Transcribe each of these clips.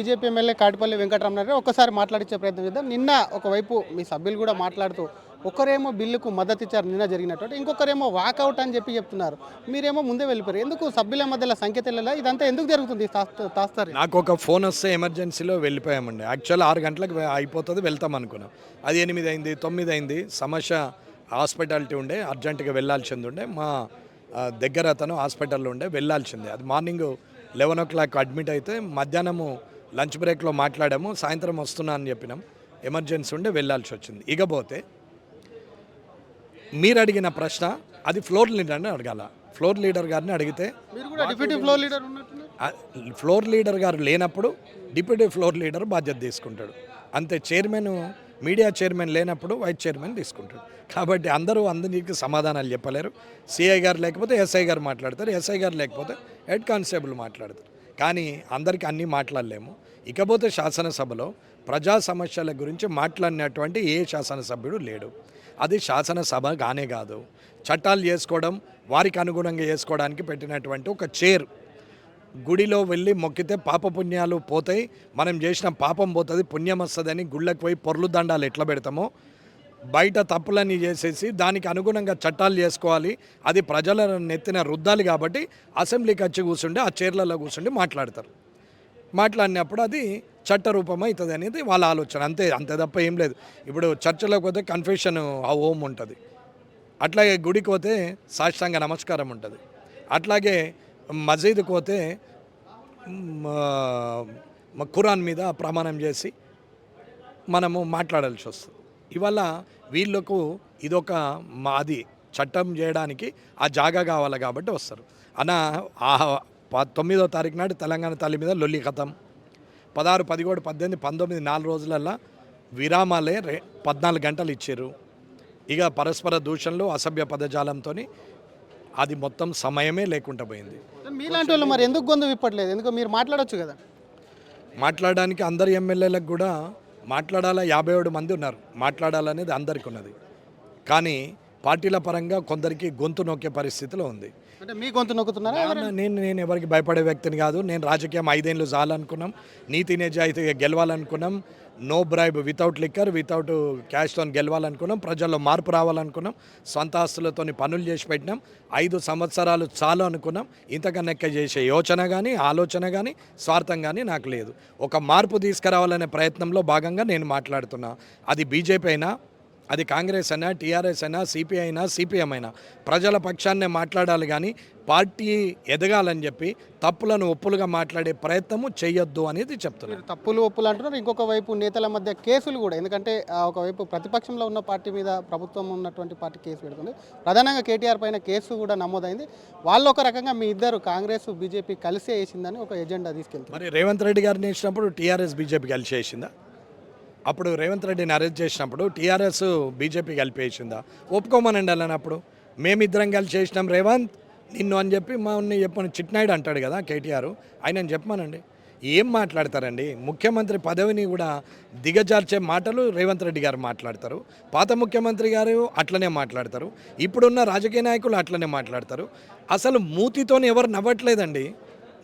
BJP MLA Katipalli Venkataramana Reddy ఒక్కసారి మాట్లాడించే ప్రయత్నం చేద్దాం. నిన్న ఒకవైపు మీ సభ్యులు కూడా మాట్లాడుతూ ఒకరేమో బిల్లుకు మద్దతు ఇచ్చారు నిన్న జరిగినట్టు, ఇంకొకరేమో వాకౌట్ అని చెప్తున్నారు. మీరేమో ముందే వెళ్ళిపోయారు. ఎందుకు సభ్యుల మధ్యలో సంకేతాల ఇదంతా ఎందుకు జరుగుతుంది? తాస్తారు నాకు ఒక ఫోన్ వస్తే ఎమర్జెన్సీలో వెళ్ళిపోయామండి. యాక్చువల్ 6 గంటలకు అయిపోతుంది, వెళ్తాం అనుకున్నాం. అది 8 అయింది, 9 అయింది. సమస్య హాస్పిటాలిటీ ఉండే, అర్జెంటుగా వెళ్ళాల్సింది ఉండే. మా దగ్గర అతను హాస్పిటల్లో ఉండే, వెళ్ళాల్సిందే. అది మార్నింగ్ 11 o'clock అడ్మిట్ అయితే మధ్యాహ్నము లంచ్ బ్రేక్లో మాట్లాడాము. సాయంత్రం వస్తున్నా అని చెప్పినాం. ఎమర్జెన్సీ ఉండే వెళ్ళాల్సి వచ్చింది. ఇకపోతే మీరు అడిగిన ప్రశ్న అది ఫ్లోర్ లీడర్ని అడగాల. ఫ్లోర్ లీడర్ గారిని అడిగితే ఫ్లోర్ లీడర్ గారు లేనప్పుడు డిప్యూటీ ఫ్లోర్ లీడర్ బాధ్యత తీసుకుంటాడు. అంతే. చైర్మన్, మీడియా చైర్మన్ లేనప్పుడు వైస్ చైర్మన్ తీసుకుంటాడు. కాబట్టి అందరికీ సమాధానాలు చెప్పలేరు. సిఐ గారు లేకపోతే ఎస్ఐ గారు మాట్లాడతారు, ఎస్ఐ గారు లేకపోతే హెడ్ కానిస్టేబుల్ మాట్లాడతారు. కానీ అందరికీ అన్నీ మాట్లాడలేము. ఇకపోతే శాసనసభలో ప్రజా సమస్యల గురించి మాట్లాడినటువంటి ఏ శాసనసభ్యుడు లేడు. అది శాసనసభ కానే కాదు. చట్టాలు చేసుకోవడం, వారికి అనుగుణంగా చేసుకోవడానికి పెట్టినటువంటి ఒక చైర్. గుడిలో వెళ్ళి మొక్కితే పాపపుణ్యాలు పోతాయి, మనం చేసిన పాపం పోతుంది, పుణ్యం వస్తుందని గుళ్ళకి పోయి పొర్లు దండాలు ఎట్లా పెడతామో, బయట తప్పులన్నీ చేసేసి దానికి అనుగుణంగా చట్టాలు చేసుకోవాలి, అది ప్రజల నెత్తిన రుద్దాలి. కాబట్టి అసెంబ్లీకి వచ్చి కూర్చుండి ఆ చైర్లలో కూర్చుండి మాట్లాడతారు. మాట్లాడినప్పుడు అది చట్టరూపం అవుతుంది అనేది వాళ్ళ ఆలోచన. అంతే తప్ప ఏం లేదు. ఇప్పుడు చర్చలోకి పోతే కన్ఫెషన్ ఆ హోమ్ ఉంటుంది, అట్లాగే గుడికి పోతే సాష్టాంగ నమస్కారం ఉంటుంది, అట్లాగే మసీదుకి పోతే ఖురాన్ మీద ప్రమాణం చేసి మనము మాట్లాడాల్సి వస్తుంది. ఇవాళ వీళ్ళకు ఇదొక మాది చట్టం చేయడానికి ఆ జాగా కావాలి కాబట్టి వస్తారు. 9వ తారీఖు నాడు తెలంగాణ తల్లి మీద లొల్లి కథం. 16, 17, 18, 19 4 రోజులల్లో విరామాలే 14 గంటలు ఇచ్చారు. ఇక పరస్పర దూషణలు, అసభ్య పదజాలంతో అది మొత్తం సమయమే లేకుండా పోయింది. మీలాంటి వాళ్ళు మరి ఎందుకు గొంతు విప్పట్లేదు? ఎందుకు మీరు మాట్లాడొచ్చు కదా? మాట్లాడడానికి అందరు ఎమ్మెల్యేలకు కూడా మాట్లాడాలా, 57 మంది ఉన్నారు. మాట్లాడాలనేది అందరికీ ఉన్నది. కానీ పార్టీల పరంగా కొందరికి గొంతు నొక్కే పరిస్థితిలో ఉంది. అంటే మీ గొంతు నొక్కుతున్నారా? నేను ఎవరికి భయపడే వ్యక్తిని కాదు. నేను రాజకీయం 5 ఏళ్ళు చాలనుకున్నాం, నీతి నిజాయితీగా గెలవాలనుకున్నాం, no bribe, without liquor, without క్యాష్తో గెలవాలనుకున్నాం, ప్రజల్లో మార్పు రావాలనుకున్నాం, సొంత ఆస్తులతో పనులు చేసి పెట్టినాం. 5 సంవత్సరాలు చాలు అనుకున్నాం. ఇంతకన్నా చేసే యోచన కానీ, ఆలోచన కానీ, స్వార్థం కానీ నాకు లేదు. ఒక మార్పు తీసుకురావాలనే ప్రయత్నంలో భాగంగా నేను మాట్లాడుతున్నా. అది బీజేపీ అయినా, అది కాంగ్రెస్ అయినా, టీఆర్ఎస్ అయినా, సిపిఐ అయినా, సిపిఎం అయినా ప్రజల పక్షాన్నే మాట్లాడాలి. కానీ పార్టీ ఎదగాలని చెప్పి తప్పులను ఒప్పులుగా మాట్లాడే ప్రయత్నము చేయొద్దు అనేది చెప్తున్నారు. తప్పులు ఒప్పులు అంటున్నారు. ఇంకొక వైపు నేతల మధ్య కేసులు కూడా, ఎందుకంటే ఒకవైపు ప్రతిపక్షంలో ఉన్న పార్టీ మీద ప్రభుత్వం ఉన్నటువంటి పార్టీ కేసు పెడుతుంది. ప్రధానంగా కేటీఆర్ పైన కేసు కూడా నమోదైంది. వాళ్ళు ఒక రకంగా మీ ఇద్దరు కాంగ్రెస్ బీజేపీ కలిసే వేసిందని ఒక ఎజెండా తీసుకెళ్తారు. మరి రేవంత్ రెడ్డి గారిని వేసినప్పుడు టీఆర్ఎస్ బీజేపీ కలిసి వేసిందా? అప్పుడు రేవంత్ రెడ్డిని అరెస్ట్ చేసినప్పుడు టీఆర్ఎస్ బీజేపీ కలిపి వేసిందా? ఒప్పుకోమనండి అన్నప్పుడు. మేమిద్దరం కలిసి చేసినాం రేవంత్ నిన్ను అని చెప్పి మా చెప్పని చిట్నాయుడు అంటాడు కదా కేటీఆర్, ఆయన చెప్పమానండి. ఏం మాట్లాడతారండి? ముఖ్యమంత్రి పదవిని కూడా దిగజార్చే మాటలు రేవంత్ రెడ్డి గారు మాట్లాడతారు. పాత ముఖ్యమంత్రి గారు అట్లనే మాట్లాడతారు. ఇప్పుడున్న రాజకీయ నాయకులు అట్లనే మాట్లాడతారు. అసలు మూతితో ఎవరు నవ్వట్లేదండి.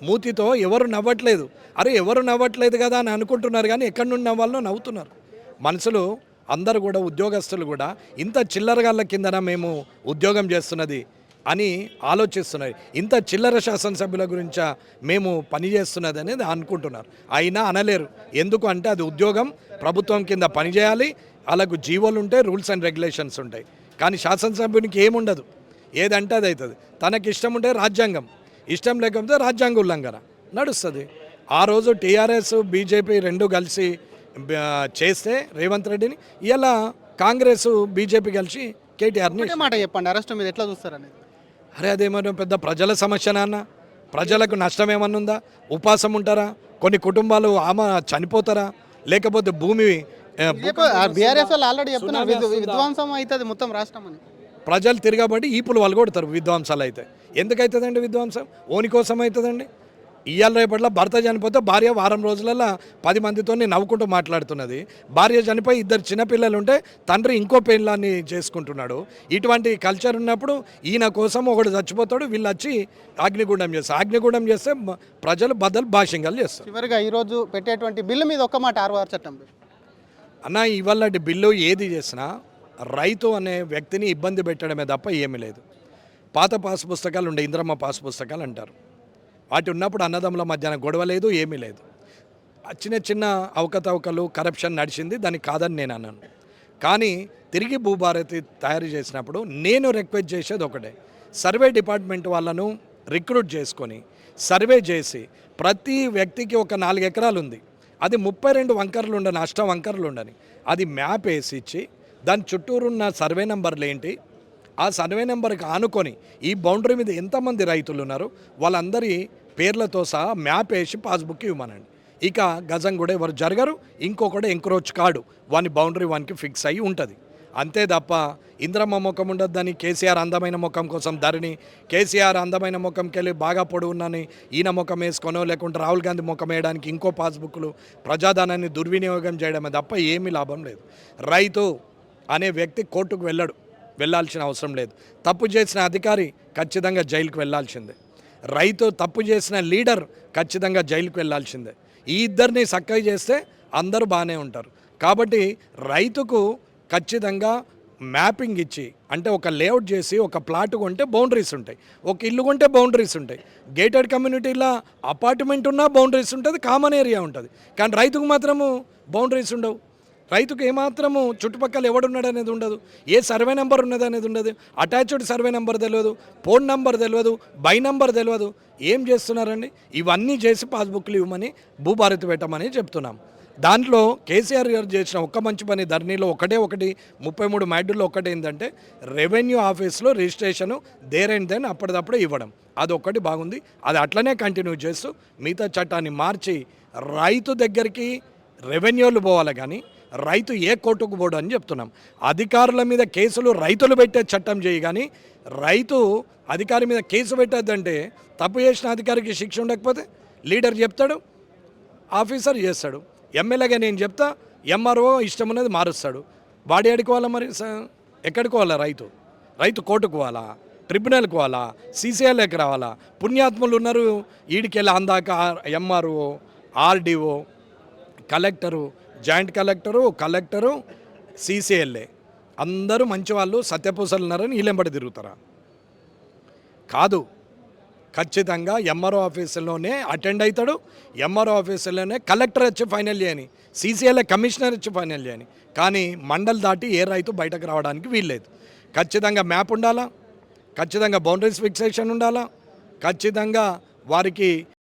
మూతితో ఎవరు నవ్వట్లేదు. అరే ఎవరు నవ్వట్లేదు కదా అని అనుకుంటున్నారు, కానీ ఎక్కడి నుండి నవ్వాలో నవ్వుతున్నారు. మనుషులు అందరూ కూడా, ఉద్యోగస్తులు కూడా ఇంత చిల్లరగాళ్ళ కిందన మేము ఉద్యోగం చేస్తున్నది అని ఆలోచిస్తున్నారు. ఇంత చిల్లర శాసనసభ్యుల గురించా మేము పనిచేస్తున్నది అనేది అనుకుంటున్నారు. అయినా అనలేరు. ఎందుకు అంటే అది ఉద్యోగం, ప్రభుత్వం కింద పనిచేయాలి, అలాగూ జీవోలు ఉంటాయి, రూల్స్ అండ్ రెగ్యులేషన్స్ ఉంటాయి. కానీ శాసనసభ్యునికి ఏముండదు, ఏదంటే అది అవుతుంది. తనకి ఇష్టం ఉంటే రాజ్యాంగం, ఇష్టం లేకపోతే రాజ్యాంగ ఉల్లంఘన నడుస్తుంది. ఆ రోజు టీఆర్ఎస్ బీజేపీ రెండు కలిసి చేస్తే రేవంత్ రెడ్డిని, ఇలా కాంగ్రెస్ బీజేపీ కలిసి కేటీఆర్ని మాట చెప్పండి, అరెస్ట్ మీద ఎట్లా చూస్తారని. అరే అదేమన్నా పెద్ద ప్రజల సమస్య నాన్న? ప్రజలకు నష్టం ఏమన్నా ఉందా? ఉపాసం ఉంటారా? కొన్ని కుటుంబాలు చనిపోతారా? లేకపోతే భూమి బీఆర్ఎస్ వాళ్ళు ఆల్రెడీ చెప్తున్నారు విధ్వంసం అవుతుంది మొత్తం రాష్ట్రం అని. ప్రజలు తిరగబడి ఈపులు వలగొడతారు విధ్వంసాలు అయితే. ఎందుకు అవుతుందండి విధ్వంసం? ఓని కోసం అవుతుందండి. ఇవాళ రేపట్లో భర్త చనిపోతే భార్య వారం రోజులలో 10 మందితో నవ్వుకుంటూ మాట్లాడుతున్నది. భార్య చనిపోయి 2 చిన్నపిల్లలు ఉంటే తండ్రి ఇంకో పెళ్ళాన్ని చేసుకుంటున్నాడు. ఇటువంటి కల్చర్ ఉన్నప్పుడు ఈయన కోసం ఒకడు చచ్చిపోతాడు, వీళ్ళు వచ్చి అగ్నిగుండం చేస్తారు. అగ్నిగుండం చేస్తే ప్రజలు బద్దలు భాషింగాలు చేస్తారు. చివరిగా ఈరోజు పెట్టేటువంటి బిల్లు మీద ఒక్క మాట ఆర్ఓఆర్ చట్టం. అన్న ఇవాళ బిల్లు ఏది చేసినా రైతు అనే వ్యక్తిని ఇబ్బంది పెట్టడమే తప్ప ఏమీ లేదు. పాత పాస్ పుస్తకాలు ఉండే ఇంద్రమ్మ పాస్ పుస్తకాలు అంటారు. వాటి ఉన్నప్పుడు అన్నదమ్ముల మధ్యాహ్నం గొడవ లేదు, ఏమీ లేదు. చిన్న చిన్న అవకతవకలు కరప్షన్ నడిచింది, దానికి కాదని నేను అన్నాను. కానీ తిరిగి భూభారతి తయారు చేసినప్పుడు నేను రిక్వెస్ట్ చేసేది ఒకటే, సర్వే డిపార్ట్మెంట్ వాళ్ళను రిక్రూట్ చేసుకొని సర్వే చేసి ప్రతి వ్యక్తికి ఒక 4 ఎకరాలు ఉంది, అది 32 వంకర్లు ఉండని, అష్ట వంకర్లు ఉండని, అది మ్యాప్ వేసి ఇచ్చి దాని చుట్టూరున్న సర్వే నెంబర్లు ఏంటి, ఆ సర్వే నెంబర్కి ఆనుకొని ఈ బౌండరీ మీద ఎంతమంది రైతులు ఉన్నారు వాళ్ళందరి పేర్లతో సహా మ్యాప్ వేసి పాస్బుక్ ఇవ్వమనండి. ఇక గజం కూడా ఎవరు జరగరు, ఇంకొకటి ఎంక్రోచ్ కాడు, వాని బౌండరీ వానికి ఫిక్స్ అయ్యి ఉంటుంది. అంతే తప్ప ఇంద్రమ్మ ముఖం ఉండొద్దని కేసీఆర్ అందమైన ముఖం కోసం ధరణి, కేసీఆర్ అందమైన ముఖంకి వెళ్ళి బాగా పొడుగున్నని ఈయన ముఖం వేసుకొనో లేకుంటే రాహుల్ గాంధీ ముఖం వేయడానికి ఇంకో పాస్బుక్లు ప్రజాధనాన్ని దుర్వినియోగం చేయడమే తప్ప ఏమీ లాభం లేదు. రైతు అనే వ్యక్తి కోర్టుకు వెళ్ళాల్సిన అవసరం లేదు. తప్పు చేసిన అధికారి ఖచ్చితంగా జైలుకు వెళ్ళాల్సిందే. రైతు తప్పు చేసిన లీడర్ ఖచ్చితంగా జైలుకు వెళ్ళాల్సిందే. ఈ ఇద్దరిని చక్కగా చేస్తే అందరూ బాగానే ఉంటారు. కాబట్టి రైతుకు ఖచ్చితంగా మ్యాపింగ్ ఇచ్చి, అంటే ఒక లేఅవుట్ చేసి ఒక ప్లాట్ కొంటే బౌండరీస్ ఉంటాయి, ఒక ఇల్లు కొంటే బౌండరీస్ ఉంటాయి. గేటెడ్ కమ్యూనిటీలో అపార్ట్మెంట్ ఉన్నా బౌండరీస్ ఉంటుంది, కామన్ ఏరియా ఉంటుంది. కానీ రైతుకు మాత్రము బౌండరీస్ ఉండవు. రైతుకు ఏమాత్రము చుట్టుపక్కల ఎవడున్నాడు అనేది ఉండదు, ఏ సర్వే నెంబర్ ఉన్నది అనేది ఉండదు, అటాచ్డ్ సర్వే నెంబర్ తెలియదు, ఫోన్ నెంబర్ తెలియదు, బై నెంబర్ తెలియదు. ఏం చేస్తున్నారండి? ఇవన్నీ చేసి పాస్బుక్లు ఇవ్వమని భూభారతి పెట్టమని చెప్తున్నాం. దాంట్లో కేసీఆర్ గారు చేసిన ఒక్క మంచి పని ధరణిలో ఒకటి 33 మ్యాడ్యూల్లో ఒకటి ఏంటంటే రెవెన్యూ ఆఫీస్లో రిజిస్ట్రేషను దేర్ అండ్ దెన్ అప్పటిదప్పుడే ఇవ్వడం, అది ఒక్కటి బాగుంది. అది అట్లనే కంటిన్యూ చేస్తూ మిగతా చట్టాన్ని మార్చి రైతు దగ్గరికి రెవెన్యూలు పోవాలి, కానీ రైతు ఏ కోర్టుకు పోడు అని చెప్తున్నాం. అధికారుల మీద కేసులు రైతులు పెట్టే చట్టం చేయి, కానీ రైతు అధికారి మీద కేసు పెట్టద్దంటే తప్పు చేసిన అధికారికి శిక్ష ఉండకపోతే లీడర్ చెప్తాడు, ఆఫీసర్ చేస్తాడు. ఎమ్మెల్యేగా నేను చెప్తా, ఎంఆర్ఓ ఇష్టం ఉన్నది మారుస్తాడు. వాడి ఎడుకోవాలా మరి? ఎక్కడికి పోవాలా? రైతు కోర్టుకు పోవాలా, ట్రిబ్యునల్కి పోవాలా, సీసీఎల్ఏకి రావాలా? పుణ్యాత్ములు ఉన్నారు ఈడికెళ్ళి అందాక MRO, RDO, collector, joint collector, CCLA అందరూ మంచి వాళ్ళు, సత్యపూసలు ఉన్నారని వీళ్ళెంబడి తిరుగుతారా? కాదు. ఖచ్చితంగా ఎంఆర్ఓ ఆఫీసులోనే అటెండ్ అవుతాడు, ఎంఆర్ఓ ఆఫీసులోనే కలెక్టర్ వచ్చి ఫైనల్ చేయని, సీసీఎల్ఏ కమిషనర్ వచ్చి ఫైనల్ చేయని. కానీ మండల్ దాటి ఏ రైతు బయటకు రావడానికి వీల్లేదు. ఖచ్చితంగా మ్యాప్ ఉండాలా, ఖచ్చితంగా బౌండరీస్ ఫిక్సేషన్ ఉండాలా, ఖచ్చితంగా వారికి